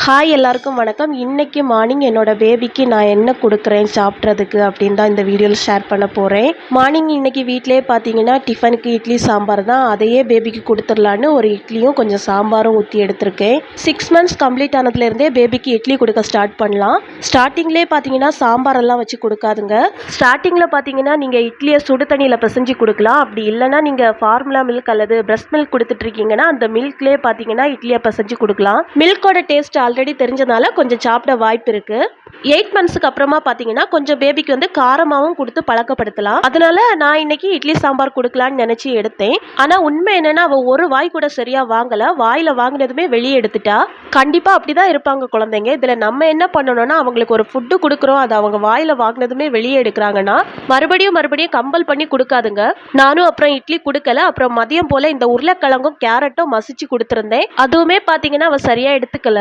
Hi எல்லாருக்கும் வணக்கம். இன்னைக்கு மார்னிங் என்னோட பேபிக்கு நான் என்ன கொடுக்குறேன் சாப்பிட்றதுக்கு அப்படின்னு தான் இந்த வீடியோவில் ஷேர் பண்ண போகிறேன். மார்னிங் இன்னைக்கு வீட்டிலே பார்த்தீங்கன்னா டிஃபனுக்கு இட்லி சாம்பார் தான். அதையே பேபிக்கு கொடுத்துடலான்னு ஒரு இட்லியும் கொஞ்சம் சாம்பாரும் ஊற்றி எடுத்திருக்கேன். 6 மந்த்ஸ் கம்ப்ளீட் ஆனதுலேருந்தே பேபிக்கு இட்லி கொடுக்க ஸ்டார்ட் பண்ணலாம். ஸ்டார்டிங்லேயே பார்த்தீங்கன்னா சாம்பாரெல்லாம் வச்சு கொடுக்காதுங்க. ஸ்டார்டிங்கில் பார்த்தீங்கன்னா நீங்கள் இட்லியை சுடு தண்ணியில் பிசைஞ்சு கொடுக்கலாம். அப்படி இல்லைன்னா நீங்கள் ஃபார்முலா மில்க் அல்லது பிரஸ்ட் மில்க் கொடுத்துட்ருக்கீங்கன்னா அந்த மில்க்லேயே பார்த்தீங்கன்னா இட்லியை பிசைஞ்சு கொடுக்கலாம். மில்கோட டேஸ்ட் ஆல்ரெடி தெரிஞ்சதால கொஞ்சம் சாப்பிட வாய்ப்பு இருக்கு. 8 மந்த்ஸ்க்கு அப்புறமா பாத்தீங்கன்னா கொஞ்சம் பேபிக்கு வந்து காரமாவும் கொடுத்து பழக்கப்படுத்தலாம். அதனால நான் இன்னைக்கு இட்லி சாம்பார் கொடுக்கலான்னு நினைச்சு எடுத்தேன். ஆனா உண்மை என்னன்னா அவ ஒரு வாய் கூட சரியா வாங்கல. வாயில வாங்கினதுமே வெளியே எடுத்துட்டா. கண்டிப்பா அப்படிதான் இருப்பாங்க குழந்தைங்க. இதுல நம்ம என்ன பண்ணணும்னா அவங்களுக்கு ஒரு ஃபுட்டு கொடுக்குறோம், அது அவங்க வாயில வாங்கினதுமே வெளியே எடுக்கிறாங்கன்னா மறுபடியும் கம்பல் பண்ணி கொடுக்காதுங்க. நானும் அப்புறம் இட்லி கொடுக்கல. அப்புறம் மதியம் போல இந்த உருளைக்கிழங்கும் கேரட்டும் மசிச்சு கொடுத்துருந்தேன். அதுவுமே பாத்தீங்கன்னா அவ சரியா எடுத்துக்கல.